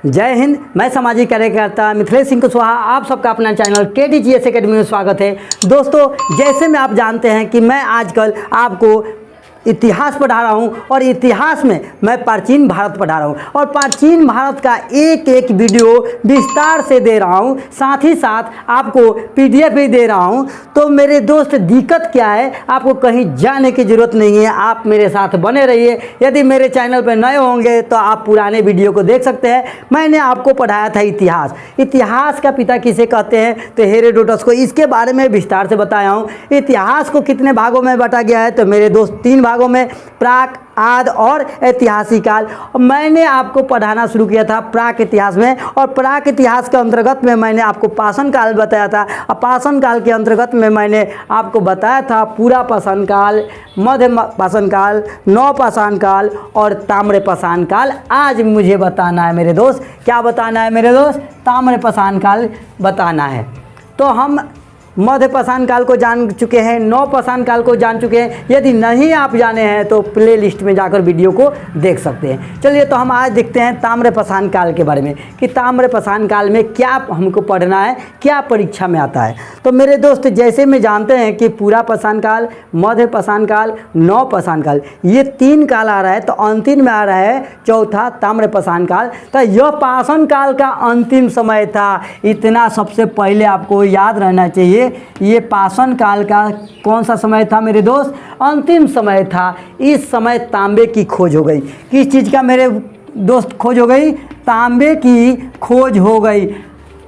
जय हिंद। मैं सामाजिक कार्यकर्ता मिथिलेश सिंह कुशवाहा आप सबका अपना चैनल KTGS एकेडमी में स्वागत है। दोस्तों, जैसे में आप जानते हैं कि मैं आजकल आपको इतिहास पढ़ा रहा हूँ और इतिहास में मैं प्राचीन भारत पढ़ा रहा हूँ और प्राचीन भारत का एक एक वीडियो विस्तार से दे रहा हूँ, साथ ही साथ आपको PDF भी दे रहा हूँ। तो मेरे दोस्त, दिक्कत क्या है, आपको कहीं जाने की ज़रूरत नहीं है, आप मेरे साथ बने रहिए। यदि मेरे चैनल पर नए होंगे तो आप पुराने वीडियो को देख सकते हैं। मैंने आपको पढ़ाया था इतिहास। इतिहास का पिता किसे कहते हैं, तो हेरोडोटस को। इसके बारे में विस्तार से बताया हूँ। इतिहास को कितने भागों में बांटा गया है, तो मेरे दोस्त 3 भागों में, प्राक, आदि और ऐतिहासिक काल। मैंने आपको पढ़ाना शुरू किया था प्राक इतिहास में, और प्राक इतिहास के अंतर्गत में मैंने आपको पाषाण काल बताया था। और पाषाण काल के अंतर्गत में मैंने आपको बताया था पूरा पाषाण काल, मध्य पाषाण काल, नव पाषाण काल और ताम्र पाषाण काल। आज मुझे बताना है मेरे दोस्त, क्या बताना है मेरे दोस्त, ताम्र पाषाण काल बताना है। तो हम मध्य पाषाण काल को जान चुके हैं, नव पाषाण काल को जान चुके हैं। यदि नहीं आप जाने हैं तो प्ले लिस्ट में जाकर वीडियो को देख सकते हैं। चलिए, तो हम आज देखते हैं ताम्र पाषाण काल के बारे में कि ताम्र पाषाण काल में क्या हमको पढ़ना है, क्या परीक्षा में आता है। तो मेरे दोस्त, जैसे में जानते हैं कि पूरा पाषाण काल, मध्य पाषाण काल, नव पाषाण काल, ये 3 काल आ रहा है। तो अंतिम में आ रहा है चौथा ताम्र पाषाण काल। तो यह पाषाण काल का अंतिम समय था, इतना सबसे पहले आपको याद रहना चाहिए। ये पाषाण काल का कौन सा समय था मेरे दोस्त, अंतिम समय था। इस समय तांबे की खोज हो गई। किस चीज़ का मेरे दोस्त खोज हो गई, तांबे की खोज हो गई।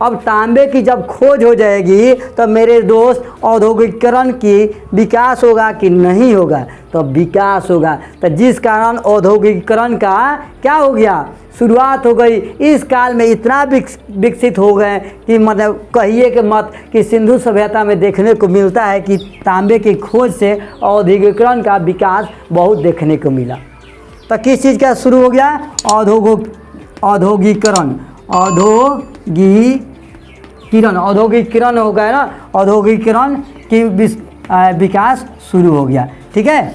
अब तांबे की जब खोज हो जाएगी तो मेरे दोस्त औद्योगिकीकरण की विकास होगा कि नहीं होगा, तो विकास होगा। तो जिस कारण औद्योगिकीकरण का क्या हो गया, शुरुआत हो गई। इस काल में इतना विकसित हो गए कि मतलब कहिए कि मत कि सिंधु सभ्यता में देखने को मिलता है कि तांबे की खोज से औद्योगिकीकरण का विकास बहुत देखने को मिला। तो किस चीज़ का शुरू हो गया, औद्योगिकीकरण औद्योगिकीकरण हो गया ना, औद्योगिकीकरण की विकास शुरू हो गया। ठीक है।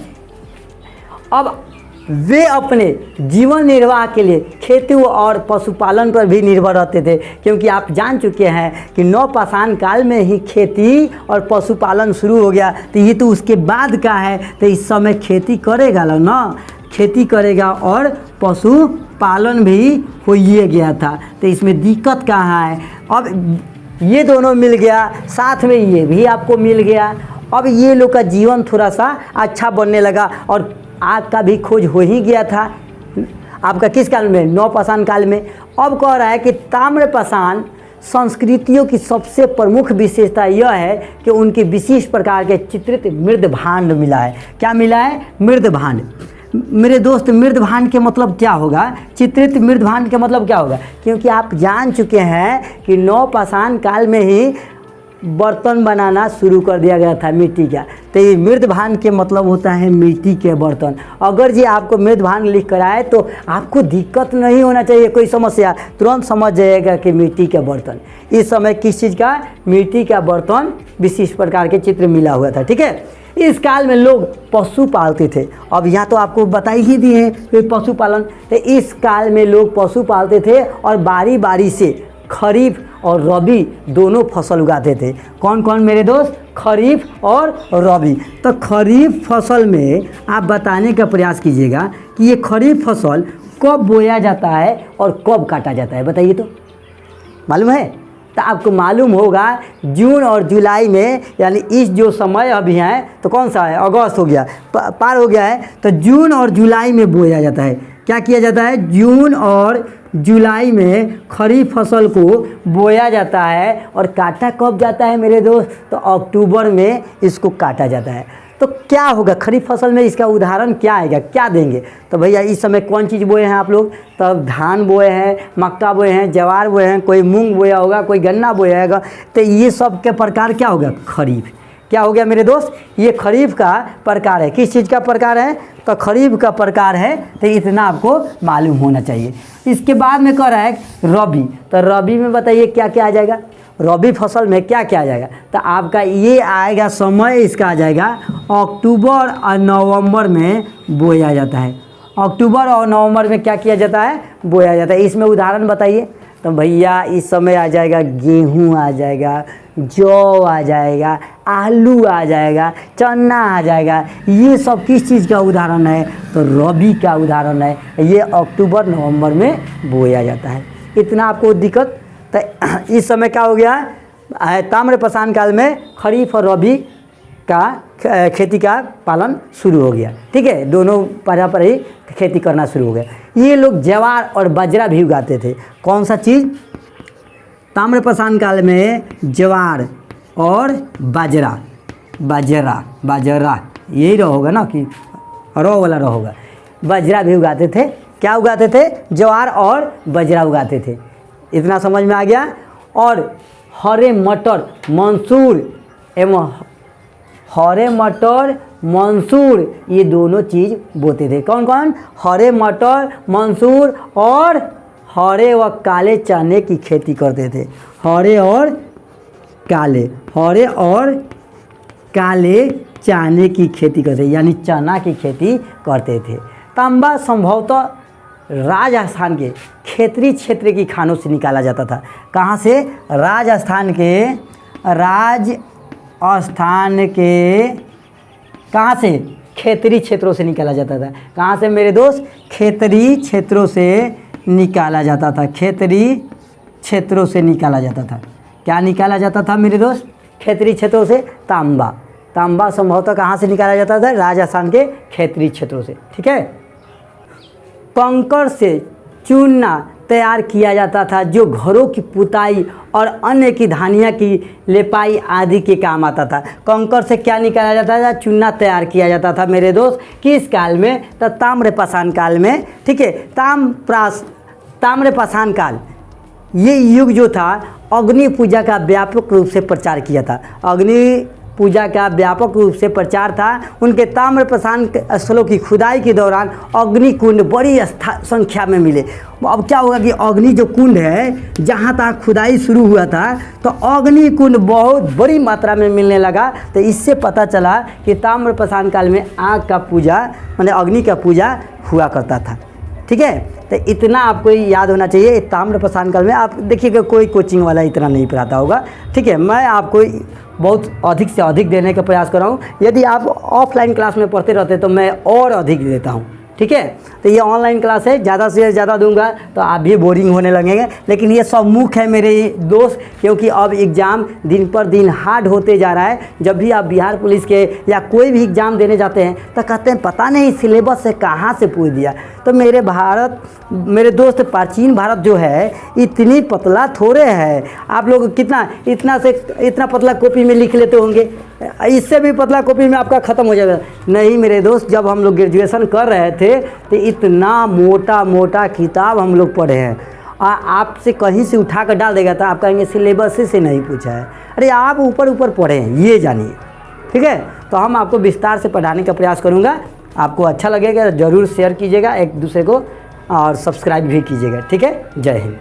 अब वे अपने जीवन निर्वाह के लिए खेती और पशुपालन पर भी निर्भर रहते थे, क्योंकि आप जान चुके हैं कि नव पाषाण काल में ही खेती और पशुपालन शुरू हो गया। तो ये तो उसके बाद का है। तो इस समय खेती करेगा ना, खेती करेगा और पशुपालन भी हो ही गया था। तो इसमें दिक्कत कहाँ है, अब ये दोनों मिल गया, साथ में ये भी आपको मिल गया। अब ये लोग का जीवन थोड़ा सा अच्छा बनने लगा और आग का भी खोज हो ही गया था आपका किस काल में, नव पाषाण काल में। अब कह रहा है कि ताम्र पाषाण संस्कृतियों की सबसे प्रमुख विशेषता यह है कि उनके विशेष प्रकार के चित्रित मृद भांड मिला है। क्या मिला है, मृद भांड। मेरे दोस्त, मृद भांड के मतलब क्या होगा, चित्रित मृद भांड के मतलब क्या होगा, क्योंकि आप जान चुके हैं कि नव पाषाण काल में ही बर्तन बनाना शुरू कर दिया गया था मिट्टी का। तो ये मृद भांड के मतलब होता है मिट्टी के बर्तन। अगर जी आपको मृद भांड लिख कर आए तो आपको दिक्कत नहीं होना चाहिए, कोई समस्या, तुरंत समझ जाएगा कि मिट्टी के बर्तन। इस समय किस चीज़ का, मिट्टी का बर्तन, विशिष्ट प्रकार के चित्र मिला हुआ था। ठीक है। इस काल में लोग पशु पालते थे। अब यहाँ तो आपको बता ही दिए हैं कि पशुपालन। तो इस काल में लोग पशु पालते थे और बारी बारी से खरीफ और रबी दोनों फसल उगाते थे। कौन कौन मेरे दोस्त, खरीफ और रबी। तो खरीफ फसल में आप बताने का प्रयास कीजिएगा कि ये खरीफ फसल कब बोया जाता है और कब काटा जाता है, बताइए तो, मालूम है। तो आपको मालूम होगा जून और जुलाई में, यानी इस जो समय अभी है तो कौन सा है, अगस्त हो गया, पार हो गया है। तो जून और जुलाई में बोया जाता है। क्या किया जाता है, जून और जुलाई में खरीफ फसल को बोया जाता है और काटा कब जाता है मेरे दोस्त, तो अक्टूबर में इसको काटा जाता है। तो क्या होगा खरीफ फसल में, इसका उदाहरण क्या आएगा, क्या देंगे। तो भैया इस समय कौन चीज़ बोए हैं आप लोग, तब धान बोए हैं, मक्का बोए हैं, ज्वार बोए हैं, कोई मूंग बोया होगा, कोई गन्ना बोया होगा। तो ये सब के प्रकार क्या होगा, खरीफ। क्या हो गया मेरे दोस्त, ये खरीफ का प्रकार है। किस चीज़ का प्रकार है, तो खरीफ का प्रकार है। तो इतना आपको मालूम होना चाहिए। इसके बाद में कह रहा है रबी। तो रबी में बताइए क्या क्या आ जाएगा, रबी फसल में क्या क्या आ जाएगा। तो आपका ये आएगा समय, इसका आ जाएगा अक्टूबर और नवंबर में बोया जाता है। अक्टूबर और नवंबर में क्या किया जाता है, बोया जाता है। इसमें उदाहरण बताइए। तो भैया इस समय आ जाएगा गेहूं आ जाएगा, जौ आ जाएगा, आलू आ जाएगा, चना आ जाएगा। ये सब किस चीज़ का उदाहरण है, तो रबी का उदाहरण है। ये अक्टूबर नवंबर में बोया जाता है। इतना आपको दिक्कत। तो इस समय क्या हो गया, ताम्रप्रशांत काल में खरीफ और रबी का खेती का पालन शुरू हो गया। ठीक है, दोनों पर ही खेती करना शुरू हो गया। ये लोग ज्वार और बाजरा भी उगाते थे। कौन सा चीज़, ताम्रप्रशांत काल में ज्वार और बाजरा, बाजरा यही रहोगा ना कि रो वाला रहोगा। बाजरा भी उगाते थे। क्या उगाते थे, ज्वार और बाजरा उगाते थे। इतना समझ में आ गया। और हरे मटर, मंसूर एवं हरे मटर मंसूर ये दोनों चीज़ बोते थे। कौन कौन, हरे मटर मंसूर और हरे व काले चने की खेती करते थे। हरे और काले चने की खेती करते, यानी चना की खेती करते थे। तांबा संभवतः राजस्थान के क्षेत्रीय क्षेत्र की खानों से निकाला जाता था। कहाँ से, राजस्थान के कहाँ से, क्षेत्रीय क्षेत्रों से निकाला जाता था। कहाँ से मेरे दोस्त, क्षेत्रीय क्षेत्रों से निकाला जाता था। क्षेत्रीय क्षेत्रों से निकाला जाता था। क्या निकाला जाता था मेरे दोस्त, क्षेत्रीय क्षेत्रों से तांबा संभवतः कहाँ से निकाला जाता था, राजस्थान के क्षेत्रीय क्षेत्रों से। ठीक है। कंकड़ से चूना तैयार किया जाता था, जो घरों की पुताई और अन्य की धानियाँ की लेपाई आदि के काम आता था। कंकड़ से क्या निकाला जाता था, चूना तैयार किया जाता था मेरे दोस्त। किस काल में, तो ताम्रप्रशांत काल में। ठीक है, ताम्रप्रशांत काल, ये युग जो था अग्नि पूजा का व्यापक रूप से प्रचार किया था। अग्नि पूजा का व्यापक रूप से प्रचार था। उनके ताम्रप्रशांत स्थलों की खुदाई के दौरान अग्नि कुंड बड़ी संख्या में मिले। अब क्या होगा कि अग्नि जो कुंड है, जहाँ तक खुदाई शुरू हुआ था, तो अग्नि कुंड बहुत बड़ी मात्रा में मिलने लगा। तो इससे पता चला कि ताम्रप्रशांत काल में आग का पूजा, माने अग्नि का पूजा हुआ करता था। ठीक है, तो इतना आपको याद होना चाहिए। ताम्रप्रशांत काल में आप देखिएगा, कोई कोचिंग वाला इतना नहीं पढ़ाता होगा। ठीक है, मैं आपको बहुत अधिक से अधिक देने का प्रयास कर रहा हूँ। यदि आप ऑफलाइन क्लास में पढ़ते रहते तो मैं और अधिक देता हूँ। ठीक है, तो ये ऑनलाइन क्लास है, ज़्यादा से ज़्यादा दूंगा तो आप भी बोरिंग होने लगेंगे। लेकिन ये सब मुख्य है मेरे दोस्त, क्योंकि अब एग्ज़ाम दिन पर दिन हार्ड होते जा रहा है। जब भी आप बिहार पुलिस के या कोई भी एग्ज़ाम देने जाते हैं तो कहते हैं पता नहीं सिलेबस से कहाँ से पूछ दिया। तो मेरे दोस्त, प्राचीन भारत जो है इतनी पतला थोड़े है। आप लोग इतना पतला कॉपी में लिख लेते होंगे, इससे भी पतला कॉपी में आपका ख़त्म हो जाएगा। नहीं मेरे दोस्त, जब हम लोग ग्रेजुएशन कर रहे थे तो इतना मोटा किताब हम लोग पढ़े हैं। आपसे कहीं से उठा कर डाल देगा तो आप कहेंगे सिलेबस से नहीं पूछा है। अरे आप ऊपर पढ़े हैं, ये जानिए। ठीक है, तो हम आपको विस्तार से पढ़ाने का प्रयास करूँगा। आपको अच्छा लगेगा ज़रूर शेयर कीजिएगा एक दूसरे को, और सब्सक्राइब भी कीजिएगा। ठीक है, जय हिंद।